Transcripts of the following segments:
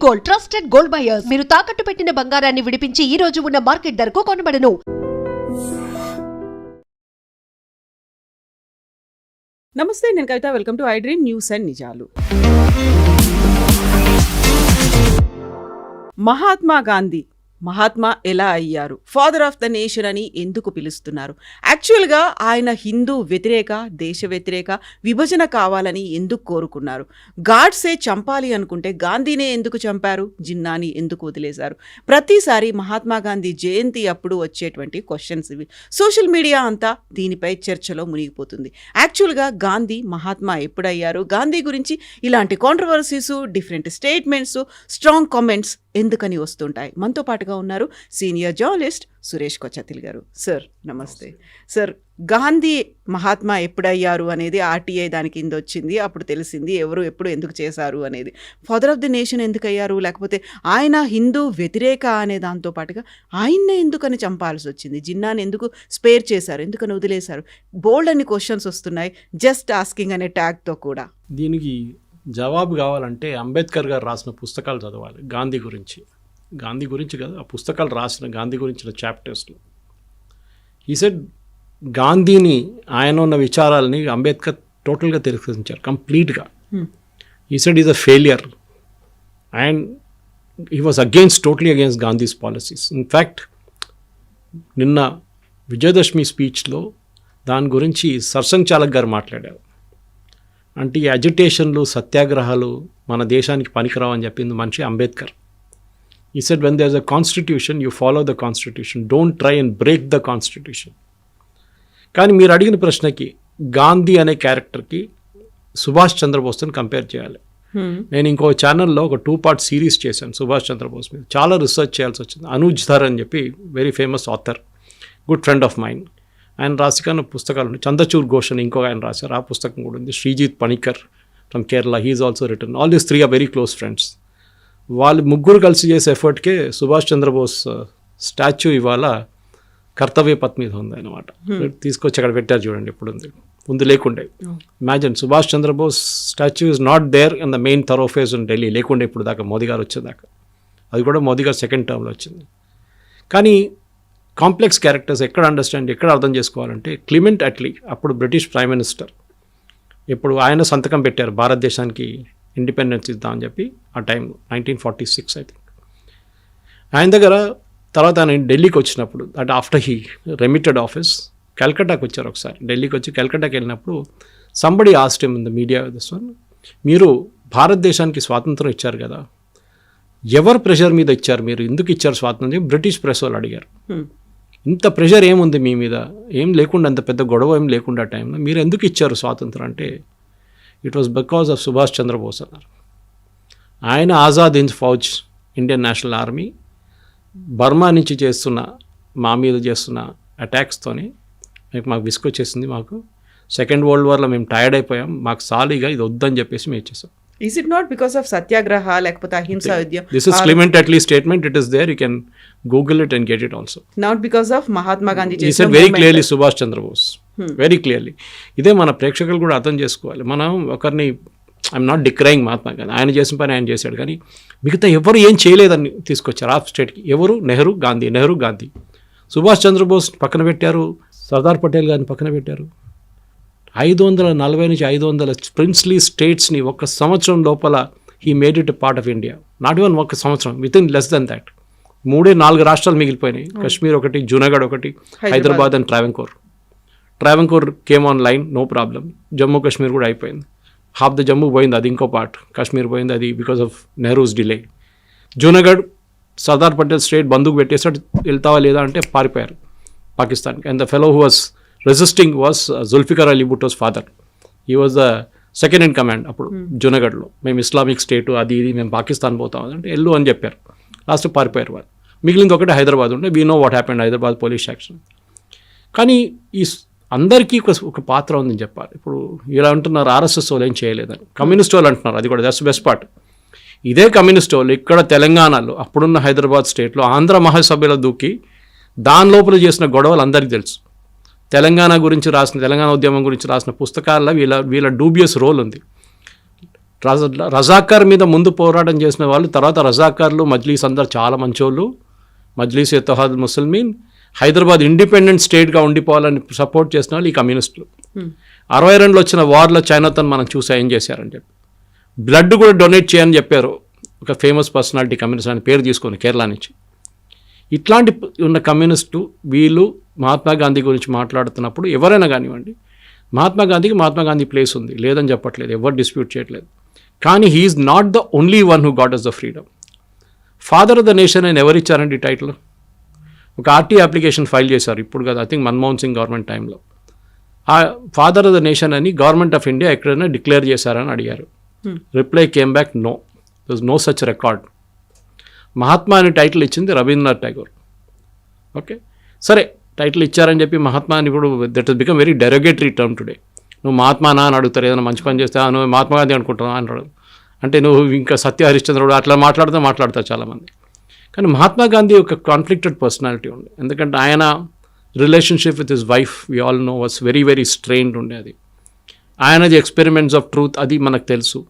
Gold, trusted gold buyers. మీరు తాకట్టు పెట్టిన బంగారాన్ని విడిపించి ఈ రోజు ఉన్న మార్కెట్ ధరకు కొనబడను. నమస్తే, నేను Kavitha. Welcome to I dream news and నిజాలు. మహాత్మా ఎలా అయ్యారు? ఫాదర్ ఆఫ్ ద నేషన్ అని ఎందుకు పిలుస్తున్నారు? యాక్చువల్గా ఆయన హిందూ వ్యతిరేక, దేశ వ్యతిరేక, విభజన కావాలని ఎందుకు కోరుకున్నారు? గాడ్సే చంపాలి అనుకుంటే గాంధీనే ఎందుకు చంపారు? జిన్నాని ఎందుకు వదిలేశారు? ప్రతిసారి మహాత్మా గాంధీ జయంతి అప్పుడు వచ్చేటువంటి క్వశ్చన్స్ ఇవి. సోషల్ మీడియా అంతా దీనిపై చర్చలో మునిగిపోతుంది. యాక్చువల్గా గాంధీ మహాత్మా ఎప్పుడయ్యారు? గాంధీ గురించి ఇలాంటి controversies, different statements, strong comments ఎందుకని వస్తుంటాయి? మనతో పాటుగా ఉన్నారు సీనియర్ జర్నలిస్ట్ సురేష్ కొచ్చతిల్ గారు. సార్ నమస్తే. సార్, గాంధీ మహాత్మా ఎప్పుడయ్యారు అనేది ఆర్టీఐ దాని కింద వచ్చింది. అప్పుడు తెలిసింది ఎవరు ఎప్పుడు ఎందుకు చేశారు అనేది. ఫాదర్ ఆఫ్ ది నేషన్ ఎందుకు అయ్యారు? లేకపోతే ఆయన హిందూ వ్యతిరేక అనే దాంతో పాటుగా ఆయన్నే ఎందుకని చంపాల్సి వచ్చింది? జిన్నాని ఎందుకు స్పేర్ చేశారు? ఎందుకని వదిలేశారు? బోల్డ్ అన్ని క్వశ్చన్స్ వస్తున్నాయి, జస్ట్ ఆస్కింగ్ అనే ట్యాగ్తో కూడా. దీనికి జవాబు కావాలంటే అంబేద్కర్ గారు రాసిన పుస్తకాలు చదవాలి గాంధీ గురించి కదా. ఆ పుస్తకాలు రాసిన గాంధీ గురించిన చాప్టర్స్లో ఈ సెడ్ గాంధీని, ఆయన ఉన్న విచారాలని అంబేద్కర్ టోటల్గా తిరస్కరించారు కంప్లీట్గా. ఈ said is a failure and he was totally against Gandhi's policies. In fact నిన్న విజయదశమి స్పీచ్లో దాని గురించి సర్సంగ్ చాలక్ గారు మాట్లాడారు. అంటే ఈ అజిటేషన్లు, సత్యాగ్రహాలు మన దేశానికి పనికిరావు అని చెప్పింది మనిషి Ambedkar. He said when there is a constitution, you follow the constitution, don't try and break the constitution. కానీ మీరు అడిగిన ప్రశ్నకి గాంధీ అనే క్యారెక్టర్కి సుభాష్ చంద్రబోస్ని కంపేర్ చేయాలి. నేను ఇంకో ఛానల్లో ఒక 2-part సిరీస్ చేశాను సుభాష్ చంద్రబోస్ మీద. చాలా రీసెర్చ్ చేయాల్సి వచ్చింది. అనూజ్ ధర్ అని చెప్పి very famous author, good friend of mine. ఆయన రాసిన పుస్తకాలు ఉన్నాయి. చంద్రచూర్ ఘోష్ అని ఇంకో ఆయన రాశారు, ఆ పుస్తకం కూడా ఉంది. Sreejith Panicker from Kerala, he's also return. All these 3 are very close friends. వాళ్ళు ముగ్గురు కలిసి చేసే ఎఫర్ట్కే సుభాష్ చంద్రబోస్ స్టాచ్యూ ఇవాళ కర్తవ్య పథ్ మీద ఉంది అనమాట. తీసుకొచ్చి అక్కడ పెట్టారు చూడండి, ఇప్పుడు ఉంది, ముందు లేకుండే. Imagine, Subhash Chandra Bose statue is not there in the main thoroughfares in Delhi, లేకుండే ఇప్పుడు దాకా, మోదీ గారు వచ్చేదాకా. అది కూడా మోదీ గారు సెకండ్ టర్మ్లో వచ్చింది. కానీ కాంప్లెక్స్ క్యారెక్టర్స్ ఎక్కడ అర్థం చేసుకోవాలంటే క్లిమెంట్ అట్లీ, అప్పుడు బ్రిటిష్ ప్రైమ్ మినిస్టర్, ఇప్పుడు ఆయన సంతకం పెట్టారు భారతదేశానికి ఇండిపెండెన్స్ ఇద్దామని చెప్పి ఆ టైంలో 1946 ఐ థింక్. ఆయన దగ్గర తర్వాత ఆయన ఢిల్లీకి వచ్చినప్పుడు, అంటే ఆఫ్టర్ హీ రెమిటెడ్ ఆఫీస్, కల్కట్టాకి వచ్చారు ఒకసారి. ఢిల్లీకి వచ్చి కల్కట్టాకి వెళ్ళినప్పుడు somebody asked him in the media this one, మీరు భారతదేశానికి స్వాతంత్రం ఇచ్చారు కదా, ఎవరు ప్రెషర్ మీద ఇచ్చారు, మీరు ఎందుకు ఇచ్చారు స్వాతంత్రం? బ్రిటిష్ ప్రెస్ వాళ్ళు అడిగారు. ఇంత ప్రెషర్ ఏముంది మీ మీద, ఏం లేకుండా, అంత పెద్ద గొడవ ఏం లేకుండా టైంలో మీరు ఎందుకు ఇచ్చారు స్వాతంత్రం అంటే, it was because of Subhash Chandrabose అన్నారు. ఆయన Azad Hind Fauj, Indian national army, Burma నుంచి మా మీద చేస్తున్న అటాక్స్తోని మాకు విసుకొచ్చేసింది. మాకు సెకండ్ వరల్డ్ వార్లో మేము టైర్డ్ అయిపోయాం, మాకు సాలీగా ఇది వద్దని చెప్పేసి మేము ఇచ్చేసాం. Is it not because of సత్యాగ్రహ లేకపోతే అహింసా యుద్ధం? This is Clement Attlee's statement. It is there. You can Google it and get it also. Not because of Mahatma Gandhi. He said very clearly Subhash Chandrabose, very clearly. ఇదే మన ప్రేక్షకులు కూడా అర్థం చేసుకోవాలి. మనం ఒకరిని, I'm not decrying Mahatma Gandhi, ఆయన చేసిన పని ఆయన చేశాడు, కానీ మిగతా ఎవరు ఏం చేయలేదని తీసుకొచ్చారు ఆఫ్ స్టేట్కి. ఎవరు? నెహ్రూ గాంధీ. సుభాష్ చంద్రబోస్ పక్కన పెట్టారు, సర్దార్ పటేల్ గారిని పక్కన పెట్టారు. 540 నుంచి 500 ప్రిన్స్లీ స్టేట్స్ని ఒక సంవత్సరం లోపల he made it a part of India. Not even ఒక సంవత్సరం, within less than that 3-4 రాష్ట్రాలు మిగిలిపోయినాయి. కశ్మీర్ ఒకటి, జూనాగఢ్ ఒకటి, Hyderabad and Travancore came on line, no problem. Jammu Kashmir కూడా అయిపోయింది. హాఫ్ ద జమ్మూ పోయింది, అది ఇంకో పార్ట్. కాశ్మీర్ పోయింది, అది because of Nehru's delay. Junagadh Sardar Patel state బందూకు పెట్టేసాడు, వెళ్తావా లేదా అంటే పారిపోయారు పాకిస్తాన్కి. And the fellow who was resisting was Zulfikar Ali Bhutto's father. He was the second in command అప్పుడు జూనాగఢ్లో. మేము ఇస్లామిక్ స్టేటు అది ఇది, మేము పాకిస్తాన్ పోతాం అంటే వెళ్ళు అని చెప్పారు. లాస్ట్ పారిపోయారు వాళ్ళు. మిగిలింది ఒకటి హైదరాబాద్ ఉంటే, we know what happened Hyderabad police action. కానీ ఈ అందరికీ ఒక పాత్ర ఉందని చెప్పాలి. ఇప్పుడు ఇలా అంటున్నారు ఆర్ఎస్ఎస్ వాళ్ళు ఏం చేయలేదని, కమ్యూనిస్ట్ వాళ్ళు అంటున్నారు, అది కూడా దట్స్ బెస్ట్ పార్ట్. ఇదే కమ్యూనిస్ట్ వాళ్ళు ఇక్కడ తెలంగాణలో, అప్పుడున్న హైదరాబాద్ స్టేట్లో ఆంధ్ర మహాసభలో దూకి దాని లోపల చేసిన గొడవలు అందరికీ తెలుసు. తెలంగాణ ఉద్యమం గురించి రాసిన పుస్తకాల్లో వీళ్ళ డూబియస్ రోల్ ఉంది. రజాకార్ మీద ముందు పోరాటం చేసిన వాళ్ళు, తర్వాత రజాకార్లు మజ్లీస్ అందరు చాలా మంచోళ్ళు. మజ్లీస్ ఇత్తహాద్ ముస్లిమీన్ హైదరాబాద్ ఇండిపెండెంట్ స్టేట్గా ఉండిపోవాలని సపోర్ట్ చేసిన వాళ్ళు ఈ కమ్యూనిస్టులు. 62లో వచ్చిన వార్లో చైనాతో మనం చూసా ఏం చేశారని చెప్పి బ్లడ్ కూడా డొనేట్ చేయని చెప్పారు ఒక ఫేమస్ పర్సనాలిటీ కమ్యూనిస్ట్ అని పేరు తీసుకొని కేరళ నుంచి. ఇట్లాంటి ఉన్న కమ్యూనిస్టు వీళ్ళు మహాత్మా గాంధీ గురించి మాట్లాడుతున్నప్పుడు ఎవరైనా కానివ్వండి, మహాత్మా గాంధీ ప్లేస్ ఉంది, లేదని చెప్పట్లేదు, ఎవరు డిస్ప్యూట్ చేయట్లేదు. కానీ he's not the only one who got us the freedom. Father of the nation అని ఎవరు ఇచ్చారండి ఈ టైటిల్? ఒక ఆర్టీ అప్లికేషన్ ఫైల్ చేశారు ఇప్పుడు కదా, I think Manmohan Singh government టైంలో. ఆ ఫాదర్ ఆఫ్ ద నేషన్ అని గవర్నమెంట్ ఆఫ్ ఇండియా ఎక్కడైనా డిక్లేర్ చేశారని అడిగారు. Reply came back no, there is no such record. Mahatma అనే టైటిల్ ఇచ్చింది రవీంద్రనాథ్ ఠాగూర్. ఓకే, సరే టైటిల్ ఇచ్చారని చెప్పి మహాత్మా అని ఇప్పుడు that is become very derogatory term today. నువ్వు మహాత్మానా అని అడుగుతారు, ఏదైనా మంచి పని చేస్తే నువ్వు మహాత్మా గాంధీ అనుకుంటున్నావు అంటాడు. అంటే నువ్వు ఇంకా సత్య హరిశ్చంద్రుడు అట్లా మాట్లాడతారు చాలామంది. కానీ మహాత్మా గాంధీ ఒక కాన్ఫ్లిక్టెడ్ పర్సనాలిటీ ఉంది. ఎందుకంటే ఆయన relationship with his wife we all know was very very strained ఉండే. అది ఆయనది ఎక్స్పెరిమెంట్స్ ఆఫ్ ట్రూత్ అది మనకు తెలుసు.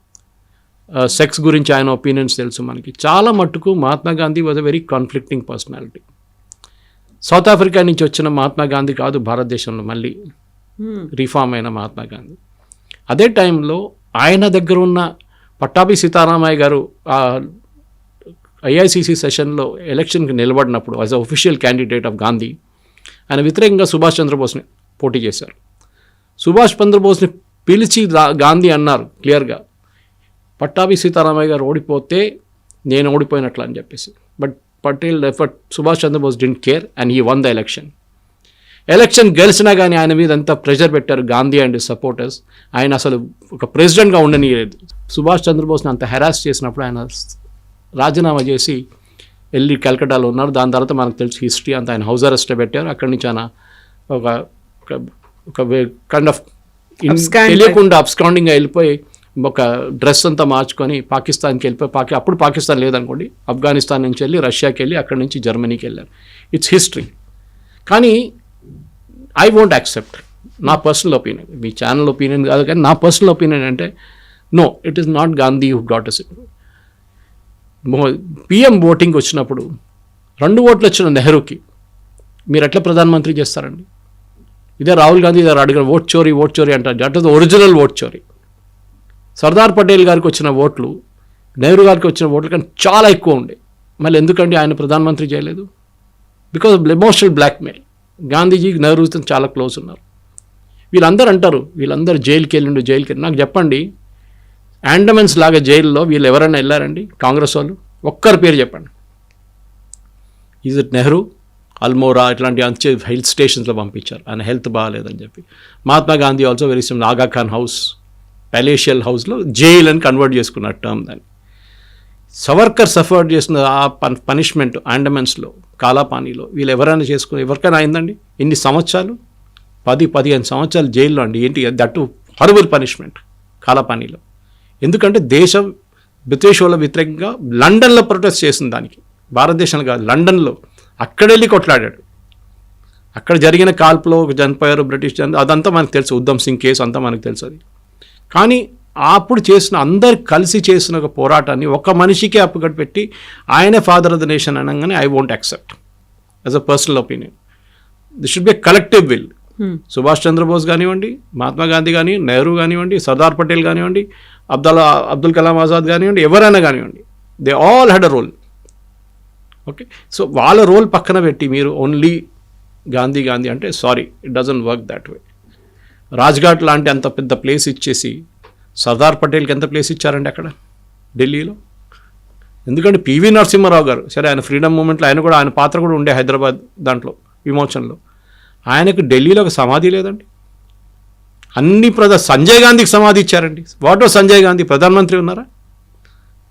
సెక్స్ గురించి ఆయన ఒపీనియన్స్ తెలుసు మనకి. చాలా మట్టుకు Mahatma Gandhi was a very conflicting personality. South Africa నుంచి వచ్చిన మహాత్మా గాంధీ కాదు భారతదేశంలో మళ్ళీ రీఫార్మ్ అయిన మహాత్మా గాంధీ. అదే టైంలో ఆయన దగ్గర ఉన్న పట్టాభి సీతారామయ్య గారు ఐఐసిసి సెషన్లో ఎలక్షన్కి నిలబడినప్పుడు as a official candidate of Gandhi ఆయన వ్యతిరేకంగా సుభాష్ చంద్రబోస్ని పోటీ చేశారు. సుభాష్ చంద్రబోస్ని పిలిచి గాంధీ అన్నారు క్లియర్గా, పట్టాభి సీతారామయ్య గారు ఓడిపోతే నేను ఓడిపోయినట్లు అని చెప్పేసి. But Subhash Chandrabose didn't care and he won the election గెలిచినా కానీ ఆయన మీద ఎంత ప్రెషర్ పెట్టారు గాంధీ అండ్ సపోర్టర్స్. ఆయన అసలు ఒక ప్రెసిడెంట్గా ఉండనియలేదు. సుభాష్ చంద్రబోస్ని అంత హెరాస్ చేసినప్పుడు ఆయన రాజీనామా చేసి వెళ్ళి కలకట్టాలో ఉన్నారు. దాని తర్వాత మనకు తెలుసు హిస్టరీ అంతా. ఆయన హౌస్ అరెస్ట్ పెట్టారు. అక్కడి నుంచి ఆయన ఒక కైండ్ ఆఫ్ తెలియకుండా అబ్స్కాండింగ్గా వెళ్ళిపోయి ఒక డ్రెస్ అంతా మార్చుకొని పాకిస్తాన్కి వెళ్ళిపోయి అప్పుడు పాకిస్తాన్ లేదనుకోండి, ఆఫ్ఘనిస్తాన్ నుంచి వెళ్ళి రష్యాకి వెళ్ళి అక్కడి నుంచి జర్మనీకి వెళ్ళారు. It's history. కానీ ఐ వోంట్ యాక్సెప్ట్, నా పర్సనల్ ఒపీనియన్, మీ ఛానల్ ఒపీనియన్ కాదు కానీ నా పర్సనల్ ఒపీనియన్ అంటే no, it is not Gandhi who got us. PM voting వచ్చినప్పుడు 2 ఓట్లు వచ్చిన నెహ్రూకి మీరు ఎట్లా ప్రధానమంత్రి చేస్తారండి? ఇదే రాహుల్ గాంధీ గారు అడిగిన ఓట్ చోరీ అంటారు. దట్ ఈస్ ఒరిజినల్ ఓట్ చోరీ. సర్దార్ పటేల్ గారికి వచ్చిన ఓట్లు నెహ్రూ గారికి వచ్చిన ఓట్లు కానీ చాలా ఎక్కువ ఉండే. మళ్ళీ ఎందుకండి ఆయన ప్రధానమంత్రి చేయలేదు? Because of emotional blackmail. Gandhiji నెహ్రూతో చాలా క్లోజ్ ఉన్నారు. వీళ్ళందరూ అంటారు వీళ్ళందరూ జైలుకి వెళ్ళిండు. నాకు చెప్పండి, ఆండమన్స్ లాగా జైల్లో వీళ్ళు ఎవరైనా వెళ్ళారండి కాంగ్రెస్ వాళ్ళు? ఒక్కరి పేరు చెప్పండి. ఈజ్ ఇట్ నెహ్రూ, అల్మోరా ఇట్లాంటి అంచే హిల్ స్టేషన్స్లో పంపించారు ఆయన హెల్త్ బాగాలేదని చెప్పి. Mahatma Gandhi also very SIM ఆగా ఖాన్ హౌస్, ప్యాలేషియల్ హౌస్లో జైల్ అని కన్వర్ట్ చేసుకున్న టర్మ్ దాన్ని. సవర్కర్ సఫర్ చేసిన ఆ పనిష్మెంట్ ఆండమన్స్లో కాలాపానీలో వీళ్ళు ఎవరైనా ఎవరికైనా అయిందండి? ఎన్ని సంవత్సరాలు? 10-15 సంవత్సరాలు జైల్లో అండి. ఏంటి దట్టు హారబుల్ పనిష్మెంట్ కాలాపానీలో. ఎందుకంటే దేశం బ్రిటిష్ వాళ్ళ వ్యతిరేకంగా లండన్లో ప్రొటెస్ట్ చేసింది దానికి, భారతదేశంలో కాదు లండన్లో. అక్కడెళ్ళి కొట్లాడాడు. అక్కడ జరిగిన కాల్పులో చనిపోయారు బ్రిటిష్ అదంతా మనకు తెలుసు. ఉద్దమ్ సింగ్ కేసు అంతా మనకు తెలుసు. అది కానీ అప్పుడు చేసిన అందరు కలిసి చేసిన ఒక పోరాటాన్ని ఒక మనిషికే అప్పుగట్టు పెట్టి ఆయనే ఫాదర్ ఆఫ్ ద నేషన్ అనగానే I won't accept as a personal opinion. This should be collective will. Subhash Chandrabose కానివ్వండి, మహాత్మా గాంధీ కానివ్వండి, నెహ్రూ కానివ్వండి, సర్దార్ పటేల్ కానివ్వండి, అబ్దుల్ కలాం ఆజాద్ కానివ్వండి, ఎవరైనా కానివ్వండి, they all had a role. Okay, so వాళ్ళ రోల్ పక్కన పెట్టి మీరు ఓన్లీ గాంధీ అంటే sorry, it doesn't work that way. Rajghat లాంటి అంత పెద్ద ప్లేస్ ఇచ్చేసి సర్దార్ పటేల్కి ఎంత ప్లేస్ ఇచ్చారండి అక్కడ ఢిల్లీలో? ఎందుకంటే పివి నరసింహారావు గారు, సరే ఆయన ఫ్రీడమ్ మూమెంట్లో ఆయన పాత్ర కూడా ఉండే హైదరాబాద్ దాంట్లో విమోచనలో. ఆయనకు ఢిల్లీలో ఒక సమాధి లేదండి. అన్ని సంజయ్ గాంధీకి సమాధి ఇచ్చారండి. What was Sanjay Gandhi? ప్రధానమంత్రి ఉన్నారా?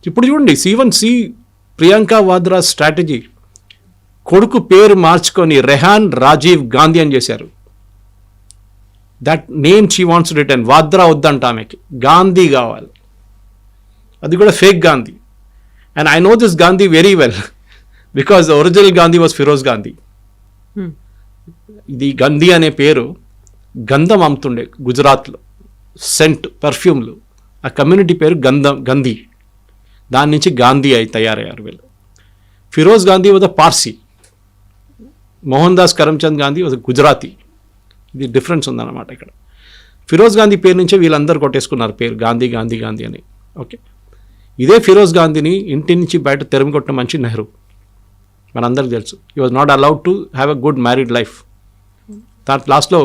ఇప్పుడు చూడండి, సి ప్రియాంక వాద్రా స్ట్రాటజీ. కొడుకు పేరు మార్చుకొని రెహాన్ రాజీవ్ గాంధీ అని చేశారు. That name she wants return. Vadra వద్దంట, ఆమెకి గాంధీ కావాలి. అది కూడా fake Gandhi. And I know this Gandhi very well because the original Gandhi was Feroze Gandhi. ఇది గాంధీ అనే పేరు గంధం అమ్ముతుండే గుజరాత్లో, సెంట్ పర్ఫ్యూమ్లు. ఆ కమ్యూనిటీ పేరు గంధీ. దాని నుంచి గాంధీ తయారయ్యారు వీళ్ళు. Feroze Gandhi was Parsi, Mohandas Karamchand Gandhi was Gujarati. ఇది డిఫరెన్స్ ఉందన్నమాట ఇక్కడ. ఫిరోజ్ గాంధీ పేరు నుంచే వీళ్ళందరూ కొట్టేసుకున్నారు పేరు గాంధీ గాంధీ గాంధీ అని. ఓకే, ఇదే ఫిరోజ్ గాంధీని ఇంటి నుంచి బయట తెరమి కొట్టిన మనిషి నెహ్రూ, మనందరికీ తెలుసు. He was not allowed to have a good married life. దాని లాస్ట్లో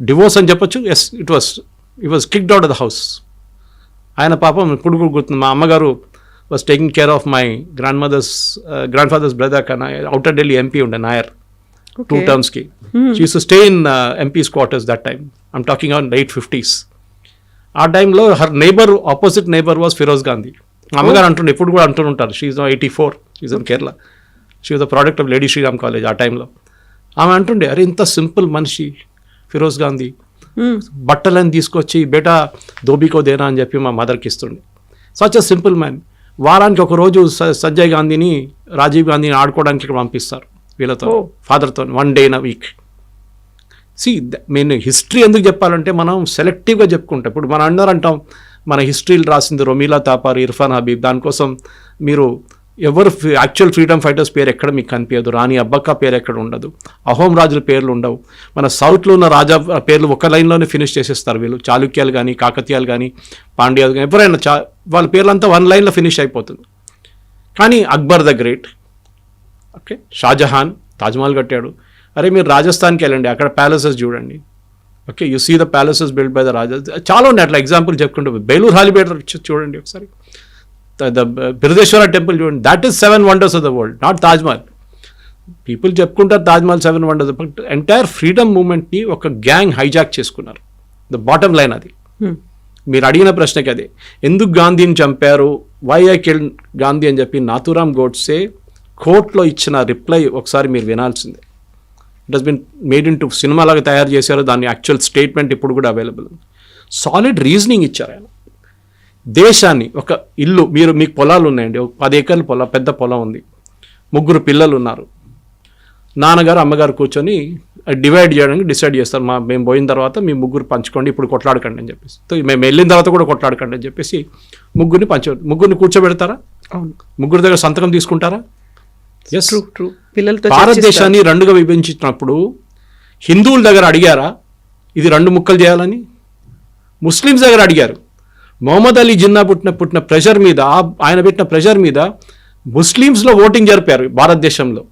డివోర్స్ అని చెప్పొచ్చు. Yes, it was kicked out of the house. ఆయన పాపం ఇప్పుడు కూడా గుర్తుంది, మా అమ్మగారు was taking care of my grandfather's brother కన్నా అవుటర్ ఢిల్లీ ఎంపీ ఉండే Nair 2 terms ki. She used to stay in MP's quarters that time. I'm talking on late 50s. ఆ టైంలో her opposite neighbor was Firoz Gandhi. అమ్మగారు అంటుండే, ఇప్పుడు కూడా అంటుంటారు. She is 84, is in Kerala. She was the product of lady Shriram college ఆ టైంలో. ఆమె అంటుండే, అరే ఇంత సింపుల్ మనిషి ఫిరోజ్ గాంధీ, బట్టలని తీసుకొచ్చి బేటా దోబీకో దేనా అని చెప్పి మా మదర్కి ఇస్తుండే. Such a simple man. వారానికి ఒక రోజు సంజయ్ గాంధీని, రాజీవ్ గాంధీని ఆడుకోవడానికి ఇక్కడ పంపిస్తారు వీళ్ళతో, ఫాదర్తో, 1 day in a week. నేను హిస్టరీ ఎందుకు చెప్పాలంటే మనం సెలెక్టివ్గా చెప్పుకుంటాం. ఇప్పుడు మనం అందరూ అంటాం మన హిస్టరీలు రాసింది రొమీలా తాపారి, ఇర్ఫాన్ హబీబ్, దానికోసం మీరు ఎవరు యాక్చువల్ ఫ్రీడమ్ ఫైటర్స్ పేరు ఎక్కడ మీకు కనిపించదు, రాణి అబ్బక్క పేరు ఎక్కడ ఉండదు, అహోం రాజుల పేర్లు ఉండవు. మన సౌత్లో ఉన్న రాజా పేర్లు ఒక లైన్లోనే ఫినిష్ చేసేస్తారు వీళ్ళు. చాళుక్యాలు కానీ, కాకతీయాలు కానీ, పాండ్యాలు కానీ, ఎవరైనా వాళ్ళ పేర్లంతా 1 line ఫినిష్ అయిపోతుంది. కానీ Akbar the great, okay, Shah Jahan Taj Mahal కట్టాడు. అరే మీరు రాజస్థాన్కి వెళ్ళండి, అక్కడ ప్యాలెసెస్ చూడండి. Okay, you see the palaces build by the raja. చాలా ఉన్నాయి అట్లా ఎగ్జాంపుల్ చెప్పుకుంటూ. బేలూర్ హాలిబేట్ చూడండి ఒకసారి, ద బిరుదేశ్వర టెంపుల్ చూడండి. That is 7 wonders of the world, not Taj Mahal. People చెప్పుకుంటారు Taj Mahal 7 wonders, but entire freedom మూమెంట్ని ఒక గ్యాంగ్ హైజాక్ చేసుకున్నారు. ద బాటమ్ లైన్ అది. మీరు అడిగిన ప్రశ్నకి అదే, ఎందుకు గాంధీని చంపారు, వై ఐ కిల్డ్ గాంధీ అని చెప్పి నాథూరామ్ గోడ్సే కోర్టులో ఇచ్చిన రిప్లై ఒకసారి మీరు వినాల్సిందే. It has been made into cinema లాగా తయారు చేశారు, దాని యాక్చువల్ స్టేట్మెంట్ ఇప్పుడు కూడా అవైలబుల్. సాలిడ్ రీజనింగ్ ఇచ్చారు ఆయన. దేశాన్ని ఒక ఇల్లు, మీకు పొలాలు ఉన్నాయండి, 10 acres పొలం, పెద్ద పొలం ఉంది, 3 పిల్లలు ఉన్నారు. నాన్నగారు అమ్మగారు కూర్చొని డివైడ్ చేయడానికి డిసైడ్ చేస్తారు. మేము పోయిన తర్వాత మీ 3 పంచుకోండి, ఇప్పుడు కొట్లాడకండి అని చెప్పేసి. మేము వెళ్ళిన తర్వాత కూడా కొట్లాడకండి అని చెప్పేసి 3 కూర్చోబెడతారా? 3 దగ్గర సంతకం తీసుకుంటారా? Yes, true. పిల్లలతో భారతదేశాన్ని 2గా విభజించినప్పుడు హిందువుల దగ్గర అడిగారా ఇది 2 ముక్కలు చేయాలని? ముస్లిమ్స్ దగ్గర అడిగారు. మొహమ్మద్ అలీ జిన్నా పుట్టిన ప్రెషర్ మీద, ఆయన పెట్టిన ప్రెషర్ మీద ముస్లిమ్స్లో ఓటింగ్ జరిపారు భారతదేశంలో.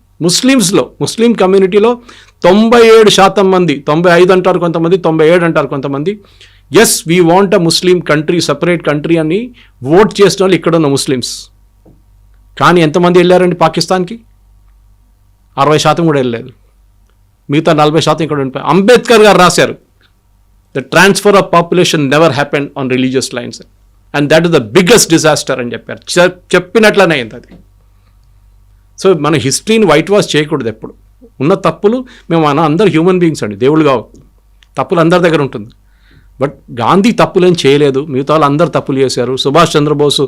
ముస్లిం కమ్యూనిటీలో 97% మంది, 95 అంటారు కొంతమంది, 97 అంటారు కొంతమంది, yes we want a Muslim country, separate country అని ఓట్ చేసిన వాళ్ళు ఇక్కడ ఉన్న ముస్లిమ్స్. కానీ ఎంతమంది వెళ్ళారండి పాకిస్తాన్కి? 60% కూడా వెళ్ళలేదు. మిగతా 40% ఇక్కడ ఉండిపోయి. అంబేద్కర్ గారు రాశారు, the transfer of population never happened on religious lines and that is the biggest disaster అని చెప్పారు. చెప్పినట్లనే అయింది అది. సో మన హిస్టరీని వైట్ వాష్ చేయకూడదు ఎప్పుడు. ఉన్న తప్పులు, మేము అందరు హ్యూమన్ బీయింగ్స్ అండి, దేవుళ్ళు కావు. తప్పులు అందరి దగ్గర ఉంటుంది. బట్ గాంధీ తప్పులేం చేయలేదు, మిగతా వాళ్ళు అందరు తప్పులు చేశారు. సుభాష్ చంద్రబోసు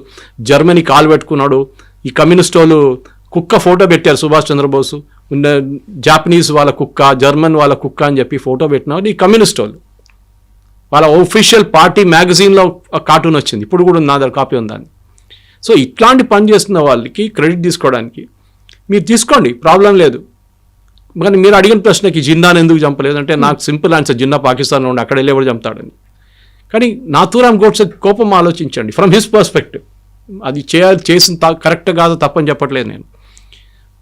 జర్మనీ కాలు పెట్టుకున్నాడు. ఈ కమ్యూనిస్ట్ వాళ్ళు కుక్క ఫోటో పెట్టారు, సుభాష్ చంద్రబోసు, జాపనీస్ వాళ్ళ కుక్క, జర్మన్ వాళ్ళ కుక్క అని చెప్పి ఫోటో పెట్టిన ఈ కమ్యూనిస్ట్ వాళ్ళు. వాళ్ళ ఒఫీషియల్ పార్టీ మ్యాగజైన్లో కార్టూన్ వచ్చింది, ఇప్పుడు కూడా నా దగ్గర కాపీ ఉందని. సో ఇట్లాంటి పని చేస్తున్న వాళ్ళకి క్రెడిట్ తీసుకోవడానికి మీరు తీసుకోండి, ప్రాబ్లం లేదు. కానీ మీరు అడిగిన ప్రశ్నకి జిన్నాను ఎందుకు చంపలేదు అంటే నాకు సింపుల్ ఆన్సర్, జిన్నా పాకిస్తాన్లో ఉండి అక్కడ వెళ్ళి ఎవరు చంపుతాడని. కానీ నాథూరామ్ గోడ్సే కోపం ఆలోచించండి ఫ్రమ్ హిస్ పర్స్పెక్టివ్. అది చేసిన కరెక్ట్ కాదు, తప్పని చెప్పట్లేదు నేను.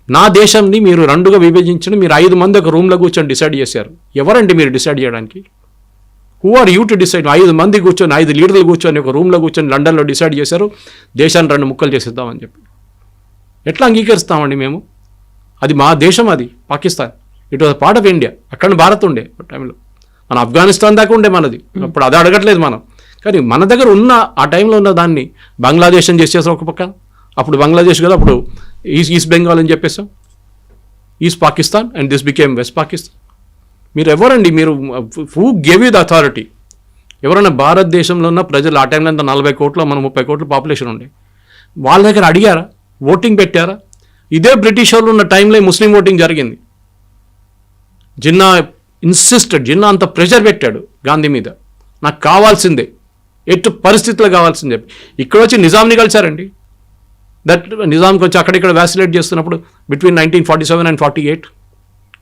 నా దేశాన్ని మీరు 2గా విభజించండి, మీరు 5 మంది ఒక రూమ్లో కూర్చొని డిసైడ్ చేశారు. ఎవరండి మీరు డిసైడ్ చేయడానికి? Who are you to decide? 5 మంది కూర్చొని, 5 లీడర్లు కూర్చొని ఒక రూమ్లో కూర్చొని లండన్లో డిసైడ్ చేశారు దేశాన్ని 2 ముక్కలు చేసేద్దామని చెప్పి. ఎట్లా అంగీకరిస్తామండి మేము? అది మా దేశం, అది Pakistan. It was part of India. అక్కడ భారత్ ఉండే టైంలో, మన ఆఫ్ఘనిస్తాన్ దాకా ఉండే మనది. అప్పుడు అది అడగట్లేదు మనం. కానీ మన దగ్గర ఉన్న ఆ టైంలో ఉన్న దాన్ని బంగ్లాదేశ్ అని చేసేసాం ఒక పక్కన. అప్పుడు బంగ్లాదేశ్ కదా, అప్పుడు ఈస్ట్ బెంగాల్ అని చెప్పేసాం, east Pakistan, and this became west Pakistan. మీరు ఎవరండి? మీరు who gave you the authority? ఎవరైనా భారతదేశంలో ఉన్న ప్రజలు ఆ టైంలో అంతా 40 కోట్ల, మన 30 కోట్ల పాపులేషన్ ఉండే, వాళ్ళ దగ్గర అడిగారా? ఓటింగ్ పెట్టారా? ఇదే బ్రిటిష్ వాళ్ళు ఉన్న టైంలో ముస్లిం ఓటింగ్ జరిగింది. జిన్నా అంత ప్రెషర్ పెట్టాడు గాంధీ మీద, నాకు కావాల్సిందే, ఎటు పరిస్థితులు కావాల్సింది చెప్పి ఇక్కడ వచ్చి నిజాంని కలిశారండి. దట్ నిజాంకి వచ్చి అక్కడిక్కడ వ్యాసిలేట్ చేస్తున్నప్పుడు బిట్వీన్ 1947 and 48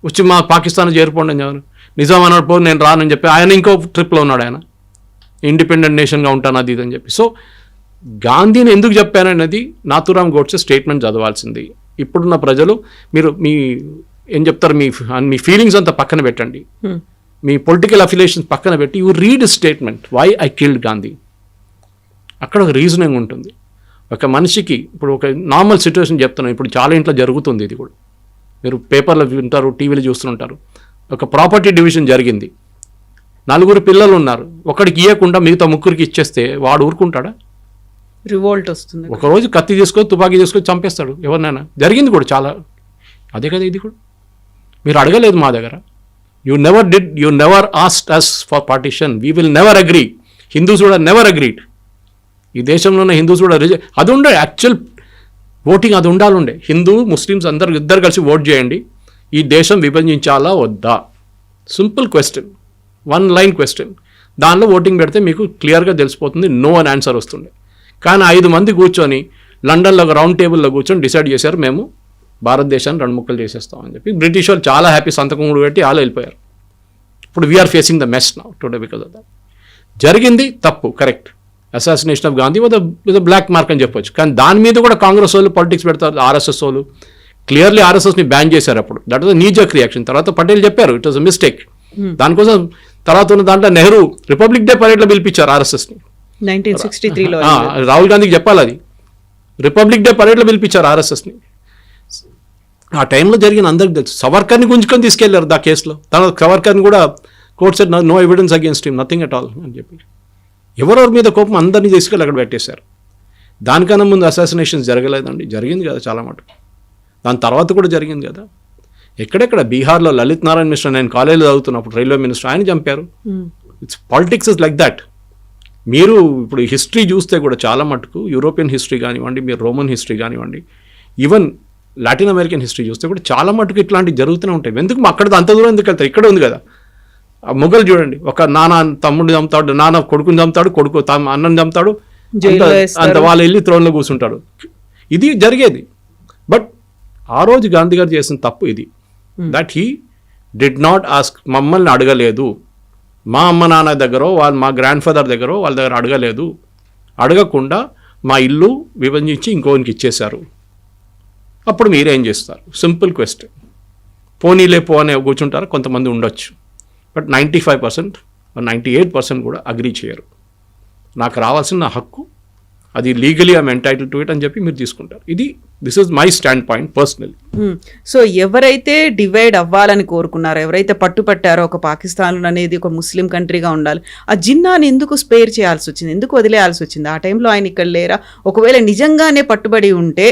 వచ్చి మా పాకిస్తాన్ చేరిపోండి అని చెప్పారు. నిజాం అన్నాడు పో నేను రానని చెప్పి ఆయన ఇంకో ట్రిప్లో ఉన్నాడు, ఆయన ఇండిపెండెంట్ నేషన్గా ఉంటాను అది ఇది అని చెప్పి. సో గాంధీని ఎందుకు చెప్పానన్నది నాథూరామ్ గోడ్సే స్టేట్మెంట్ చదవాల్సింది. ఇప్పుడున్న ప్రజలు మీరు మీ ఏం చెప్తారు, మీ ఫీలింగ్స్ అంతా పక్కన పెట్టండి, మీ పొలిటికల్ అఫిలియేషన్స్ పక్కన పెట్టి you read statement why I killed Gandhi. అక్కడ ఒక రీజనింగ్ ఉంటుంది. ఒక మనిషికి ఇప్పుడు ఒక నార్మల్ సిచ్యువేషన్ చెప్తున్నాను, ఇప్పుడు చాలా ఇంట్లో జరుగుతుంది, ఇది కూడా మీరు పేపర్లో వింటారు, టీవీలో చూస్తుంటారు. ఒక ప్రాపర్టీ డివిజన్ జరిగింది, 4 పిల్లలు ఉన్నారు, ఒకడికి ఇవ్వకుండా మిగతా 3కి ఇచ్చేస్తే వాడు ఊరుకుంటాడా? రివోల్ట్ వస్తుంది. ఒకరోజు కత్తి తీసుకొని తుపాకీ తీసుకొని చంపేస్తాడు ఎవరినైనా. జరిగింది కూడా చాలా. అదే కదా ఇది కూడా. మీరు అడగలేదు మా దగ్గర. You never asked us for partition. We will never agree. Hindus కూడా నెవర్ అగ్రీడ్. ఈ దేశంలో ఉన్న హిందూస్ కూడా అది ఉండే యాక్చువల్ ఓటింగ్, అది ఉండాలండే. హిందూ ముస్లిమ్స్ ఇద్దరు కలిసి ఓట్ చేయండి, ఈ దేశం విభజించాలా వద్దా, సింపుల్ క్వశ్చన్, 1 line క్వశ్చన్. దానిలో ఓటింగ్ పెడితే మీకు క్లియర్గా తెలిసిపోతుంది, నో అని ఆన్సర్ వస్తుండే. కానీ 5 మంది కూర్చొని లండన్లో ఒక రౌండ్ టేబుల్లో కూర్చొని డిసైడ్ చేశారు, మేము భారతదేశాన్ని 2 ముక్కలు చేసేస్తామని చెప్పి. బ్రిటిష్ వాళ్ళు చాలా హ్యాపీ, సంతకం కూడా పెట్టి వాళ్ళు వెళ్ళిపోయారు. ఇప్పుడు we're facing the mess now today because of that. జరిగింది తప్పు, correct. Assassination of Gandhi with black mark అని చెప్పొచ్చు. కానీ దాని మీద కూడా కాంగ్రెస్ వాళ్ళు పాలిటిక్స్ పెడతారు, ఆర్ఎస్ఎస్ వాళ్ళు క్లియర్లీ ఆర్ఎస్ఎస్ని బ్యాన్ చేశారు అప్పుడు. That was knee jerk reaction. తర్వాత పటేల్ చెప్పారు ఇట్ వాజ్ అ మిస్టేక్. దానికోసం తర్వాత ఉన్న దాంట్లో నెహ్రూ రిపబ్లిక్ డే పరేడ్లో పిలిపించారు ఆర్ఎస్ఎస్ని 1963లో. రాహుల్ గాంధీకి చెప్పాలి, అది రిపబ్లిక్ డే పరేడ్లో పిలిపించారు ఆర్ఎస్ఎస్ని. ఆ టైంలో జరిగిన అందరికి తెలుసు. సవర్కర్ని గుంజుకొని తీసుకెళ్లారు దా కేసులో. తర్వాత సవర్కర్ని కూడా court said no evidence against him, nothing at all అని చెప్పి. ఎవరెవరి మీద కోపం అందరినీ తీసుకెళ్ళి అక్కడ పెట్టేశారు. దానికన్నా ముందు అసాసినేషన్స్ జరగలేదండి, జరిగింది కదా చాలా మటుకు. దాని తర్వాత కూడా జరిగింది కదా. ఎక్కడెక్కడ బీహార్లో లలిత్ నారాయణ మిశ్రా, నేను కాలేజీలో చదువుతున్నప్పుడు రైల్వే మినిస్టర్, ఆయన చంపారు. It's politics is like that. మీరు ఇప్పుడు హిస్టరీ చూస్తే కూడా చాలా మటుకు యూరోపియన్ హిస్టరీ కానివ్వండి, మీరు రోమన్ హిస్టరీ కానివ్వండి, ఈవెన్ లాటిన్ అమెరికన్ హిస్టరీ చూస్తే కూడా చాలా మటుకు ఇట్లాంటివి జరుగుతూనే ఉంటాయి. ఎందుకు అక్కడ అంత దూరం ఎందుకు వెళ్తారు? ఇక్కడ ఉంది కదా. మొఘల్ చూడండి, ఒక నాన్న తమ్ముడు చంపుతాడు, నాన్న కొడుకుని చంపుతాడు, కొడుకు అన్నని చంపుతాడు, అంత వాళ్ళు వెళ్ళి త్రోన్లో కూర్చుంటాడు. ఇది జరిగేది. బట్ ఆ రోజు గాంధీ గారు చేసిన తప్పు ఇది, that he did not ask. మమ్మల్ని అడగలేదు, మా అమ్మ నాన్న దగ్గర, మా గ్రాండ్ ఫాదర్ దగ్గర, వాళ్ళ దగ్గర అడగలేదు. అడగకుండా మా ఇల్లు విభజించి ఇంకోనికి ఇచ్చేశారు. అప్పుడు మీరేం చేస్తారు? Simple question. పోనీలే పో అనే కూర్చుంటారు, కొంతమంది ఉండొచ్చు. బట్ 95% 98% కూడా అగ్రీ చేయరు. నాకు రావాల్సిన హక్కు, అది legally I'm entitle to it అని చెప్పి మీరు తీసుకుంటారు. This is my stand point personally. So ఎవరైతే డివైడ్ అవ్వాలని కోరుకున్నారో, ఎవరైతే పట్టుపట్టారో ఒక పాకిస్తాన్ అనేది ఒక ముస్లిం కంట్రీగా ఉండాలి, ఆ జిన్నాని ఎందుకు స్పేర్ చేయాల్సి వచ్చింది, ఎందుకు వదిలేయాల్సి వచ్చింది? ఆ టైంలో ఆయన ఇక్కడ లేరా? ఒకవేళ నిజంగానే పట్టుబడి ఉంటే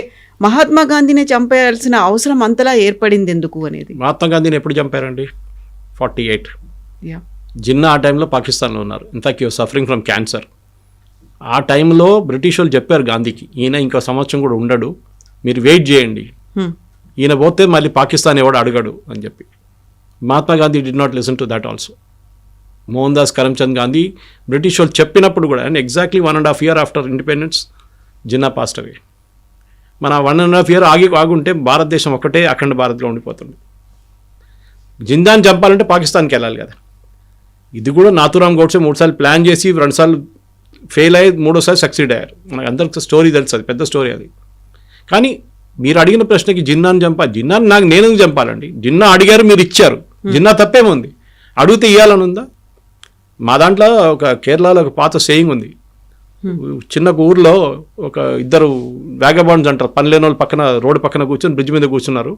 మహాత్మా గాంధీని చంపేయాల్సిన అవసరం అంతలా ఏర్పడింది ఎందుకు అనేది. మహాత్మా గాంధీని ఎప్పుడు చంపారండి? 48. జిన్నా ఆ టైంలో పాకిస్తాన్లో ఉన్నారు. In fact you're suffering from cancer. ఆ టైంలో బ్రిటిష్ వాళ్ళు చెప్పారు గాంధీకి, ఈయన ఇంకో సంవత్సరం కూడా ఉండడు, మీరు వెయిట్ చేయండి, ఈయన పోతే మళ్ళీ పాకిస్తాన్ ఎవడు అడగడు అని చెప్పి. Mahatma Gandhi did not listen to that also. Mohandas Karamchand Gandhi British వాళ్ళు చెప్పినప్పుడు కూడా, and exactly 1.5 years after independence Jinnah passed away. మన 1.5 years ఆగుంటే భారతదేశం ఒకటే అఖండ భారత్లో ఉండిపోతుంది. జిందాని చంపాలంటే పాకిస్తాన్కి వెళ్ళాలి కదా. ఇది కూడా నాథూరామ్ గోడ్సే 3 సార్లు ప్లాన్ చేసి 2 సార్లు ఫెయిల్ అయ్యి 3వ సారి సక్సీడ్ అయ్యారు. మనకు అందరికి స్టోరీ తెలుసు, అది పెద్ద స్టోరీ అది. కానీ మీరు అడిగిన ప్రశ్నకి జిన్నాని జిన్నాని నేను చంపాలండి? జిన్నా అడిగారు, మీరు ఇచ్చారు, జిన్నా తప్పేముంది? అడిగితే ఇవ్వాలని ఉందా? మా దాంట్లో ఒక కేరళలో ఒక పాత సేయింగ్ ఉంది. చిన్న ఊర్లో ఒక 2 వ్యాగబాండ్స్ అంటారు, పని లేని వాళ్ళు పక్కన రోడ్డు పక్కన కూర్చొని బ్రిడ్జ్ మీద కూర్చున్నారు.